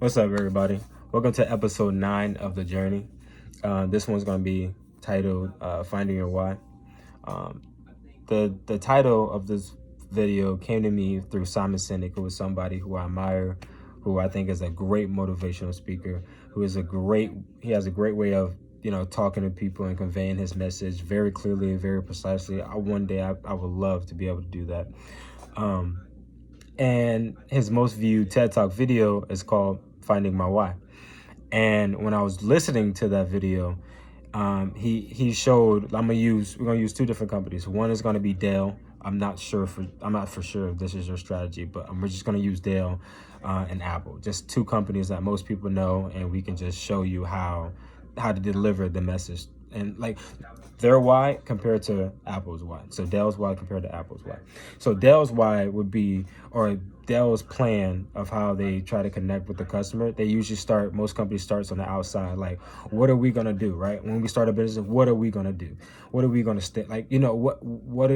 What's up, everybody? Welcome to episode 9 of The Journey. This one's going to be titled Finding Your Why. The title of this video came to me through Simon Sinek, who is somebody who I admire, who I think is a great motivational speaker, he has a great way of talking to people and conveying his message very clearly and very precisely. One day I would love to be able to do that. And his most viewed TED Talk video is called Finding My Why. And when I was listening to that video, he showed, we're gonna use two different companies. One is gonna be Dell. I'm not for sure if this is your strategy, but we're just gonna use Dell and Apple. Just two companies that most people know, and we can just show you how to deliver the message. And like their why compared to Apple's why. So Dell's why compared to Apple's why. So Dell's why would be, or Dell's plan of how they try to connect with the customer. They usually most companies starts on the outside. Like, what are we going to do, right? When we start a business, what are we going to do? What are we going to what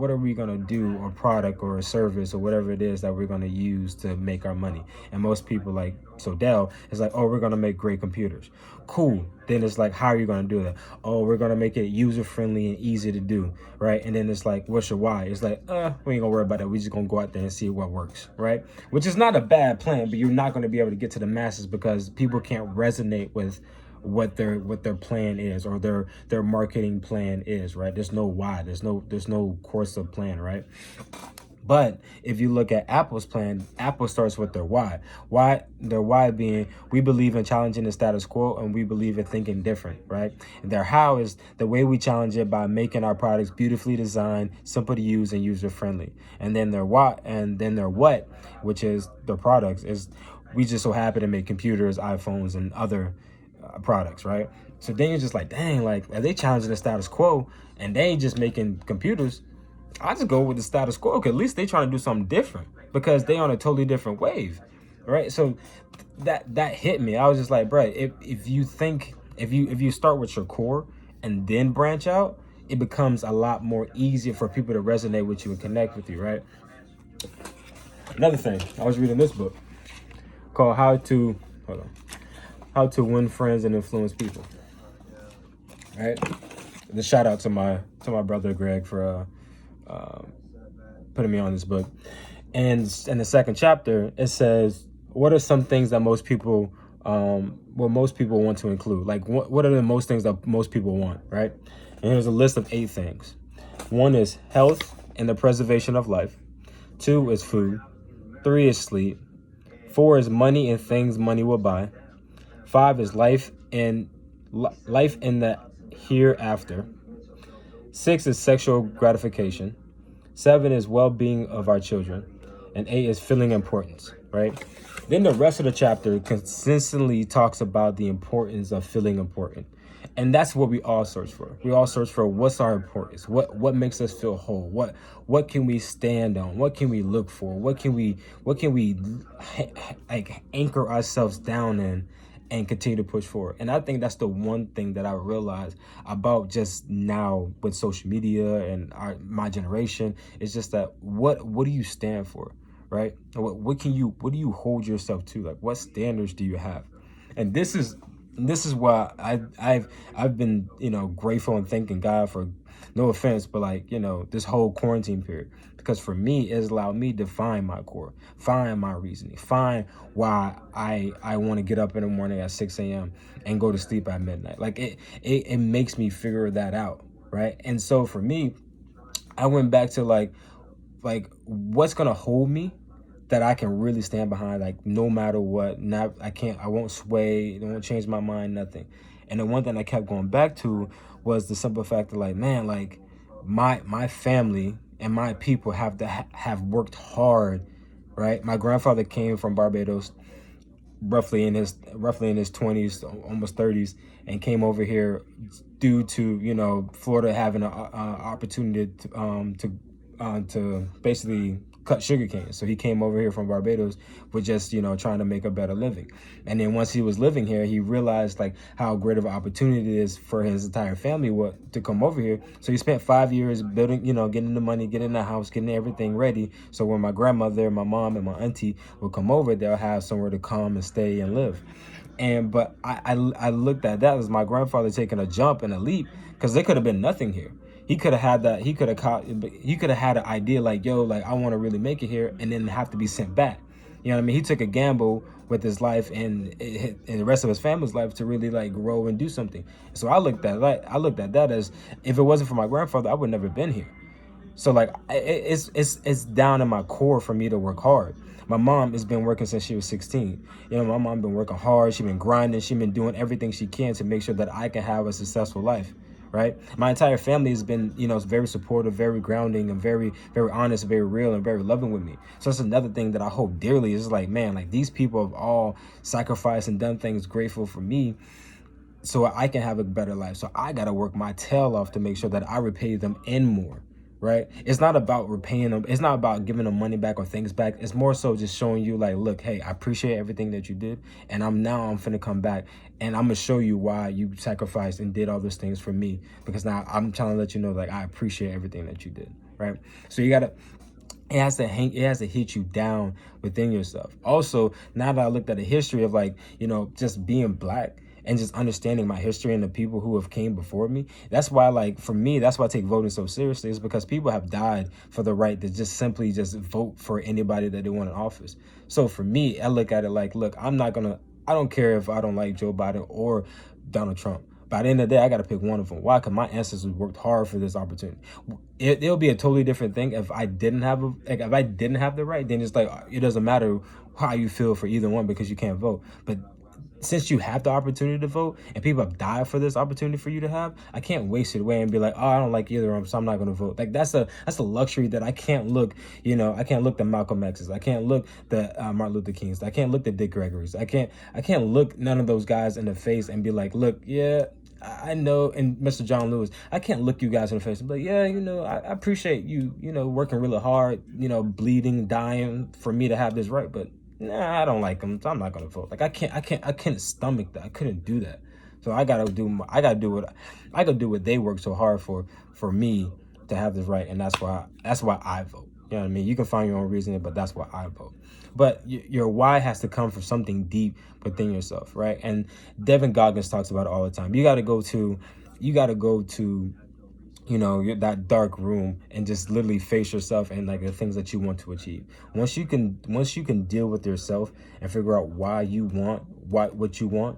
are we going to do, or product or a service or whatever it is that we're going to use to make our money? And most people so Dell is like, oh, we're going to make great computers. Cool. Then it's like, how are you going to do that? Oh, we're going to make it user-friendly and easy to do, right? And then it's like, what's your why? It's like, we ain't going to worry about that. We're just going to go out there and see what works, right? Which is not a bad plan, but you're not going to be able to get to the masses because people can't resonate with what their plan is, or their marketing plan is, right? There's no why. There's no course of plan, right? But if you look at Apple's plan, Apple starts with their why. Their why being, we believe in challenging the status quo, and we believe in thinking different, right? And their how is the way we challenge it by making our products beautifully designed, simple to use, and user-friendly. And then their why, and then their what, which is their products, is we just so happen to make computers, iPhones, and other products, right? So then you're just like, dang, like, are they challenging the status quo and they ain't just making computers? I just go with the status quo, because at least they trying to do something different, because they on a totally different wave, right? So that hit me. I was just like, bro, if you start with your core and then branch out, it becomes a lot more easier for people to resonate with you and connect with you, right? Another thing, I was reading this book called How to Win Friends and Influence People, right? The shout out to my brother Greg for putting me on this book. And in the second chapter, it says, what are some things that most people want to include? Like, what are the most things that most people want, right? And here's a list of 8 things. 1 is health and the preservation of life. 2 is food. 3 is sleep. 4 is money and things money will buy. 5 is life in the hereafter. 6 is sexual gratification. 7 is well-being of our children. And 8 is feeling importance, right? Then the rest of the chapter consistently talks about the importance of feeling important. And that's what we all search for. We all search for what's our importance, what makes us feel whole, what can we stand on, what can we look for, what can we anchor ourselves down in and continue to push forward. And I think that's the one thing that I realized about just now with social media and my generation, is just that what do you stand for, right? What do you hold yourself to? Like, what standards do you have? And this is why I've been grateful and thanking God for, no offense, but this whole quarantine period, because for me, it's allowed me to find my core, find my reasoning, find why I want to get up in the morning at 6 a.m. and go to sleep at midnight. Like it makes me figure that out, right? And so for me, I went back to like what's gonna hold me, that I can really stand behind, like no matter what. I won't sway, it won't change my mind, nothing. And the one thing I kept going back to was the simple fact that, like, man, like my family and my people have worked hard, right? My grandfather came from Barbados, roughly in his 20s, almost 30s, and came over here due to Florida having an opportunity to basically cut sugar cane. So he came over here from Barbados with just, you know, trying to make a better living. And then once he was living here, he realized like how great of an opportunity it is for his entire family to come over here. So he spent 5 years building, you know, getting the money, getting the house, getting everything ready. So when my grandmother, my mom, and my auntie will come over, they'll have somewhere to come and stay and live. But I looked at that as my grandfather taking a jump and a leap, because there could have been nothing here. He could have had that. He could have had an idea like, yo, like I want to really make it here, and then have to be sent back. You know what I mean? He took a gamble with his life and the rest of his family's life to really like grow and do something. So I looked at that as, if it wasn't for my grandfather, I would never been here. So like it's down in my core for me to work hard. My mom has been working since she was 16. You know, my mom been working hard. She's been grinding. She's been doing everything she can to make sure that I can have a successful life. Right. My entire family has been, you know, very supportive, very grounding, and very, very honest, very real, and very loving with me. So that's another thing that I hold dearly, is like, man, like these people have all sacrificed and done things grateful for me, so I can have a better life. So I got to work my tail off to make sure that I repay them and more. Right? It's not about repaying them. It's not about giving them money back or things back. It's more so just showing you like, look, hey, I appreciate everything that you did. And I'm finna come back and I'm gonna show you why you sacrificed and did all those things for me. Because now I'm trying to let you know, like, I appreciate everything that you did. Right? So it has to hit you down within yourself. Also, now that I looked at the history of, like, you know, just being black and just understanding my history and the people who have came before me, that's why, like, for me, that's why I take voting so seriously, is because people have died for the right to just simply just vote for anybody that they want in office. So for me, I look at it like, look, I don't care if I don't like Joe Biden or Donald Trump. By the end of the day, I got to pick one of them. Why? Because my ancestors worked hard for this opportunity. It'll be a totally different thing if I didn't have the right. Then it's like, it doesn't matter how you feel for either one, because you can't vote. But since you have the opportunity to vote and people have died for this opportunity for you to have, I can't waste it away and be like, oh, I don't like either of them, so I'm not going to vote. Like, that's a luxury that I can't look, you know, I can't look the Malcolm X's. I can't look the Martin Luther Kings. I can't look the Dick Gregory's. I can't look none of those guys in the face and be like, look, yeah, I know, and Mr. John Lewis, I can't look you guys in the face and be like, yeah, you know, I appreciate you, you know, working really hard, you know, bleeding, dying for me to have this right, but nah, I don't like them, so I'm not gonna vote. Like, I couldn't stomach that. I couldn't do that. So I gotta do what they work so hard for me to have this right, and that's why I vote. You know what I mean? You can find your own reasoning, but that's why I vote. But your why has to come from something deep within yourself, right? And Devin Goggins talks about it all the time. You gotta go to, you know, that dark room and just literally face yourself and like the things that you want to achieve. Once you can deal with yourself and figure out why you want what you want,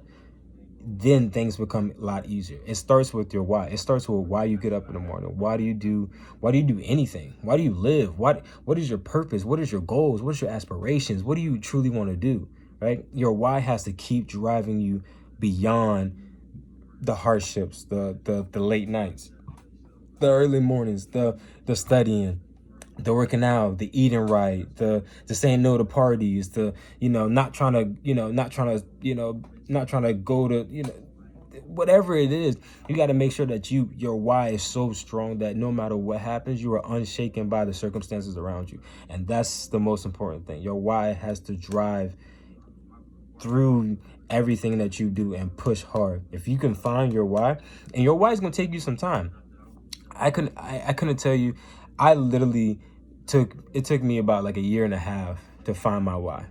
then things become a lot easier. It starts with your why. It starts with why you get up in the morning. Why do you do anything? Why do you live? What is your purpose? What is your goals? What is your aspirations? What do you truly want to do? Right? Your why has to keep driving you beyond the hardships, the late nights, the early mornings, the studying, the working out, the eating right, the saying no to parties, the, you know, not trying to go to, you know, whatever it is. You got to make sure that your why is so strong that no matter what happens, you are unshaken by the circumstances around you. And that's the most important thing. Your why has to drive through everything that you do and push hard. If you can find your why, and your why is going to take you some time. I couldn't tell you. It took me about like a year and a half to find my why.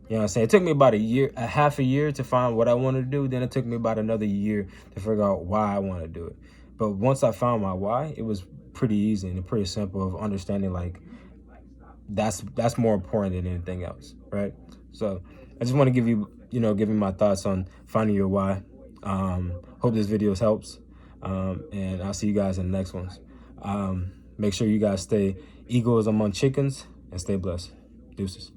You know what I'm saying? It took me about half a year to find what I wanted to do. Then it took me about another year to figure out why I want to do it. But once I found my why, it was pretty easy and pretty simple of understanding, like, that's more important than anything else, right? So I just want to give you my thoughts on finding your why. Hope this video helps. And I'll see you guys in the next ones. Make sure you guys stay eagles among chickens and stay blessed. Deuces.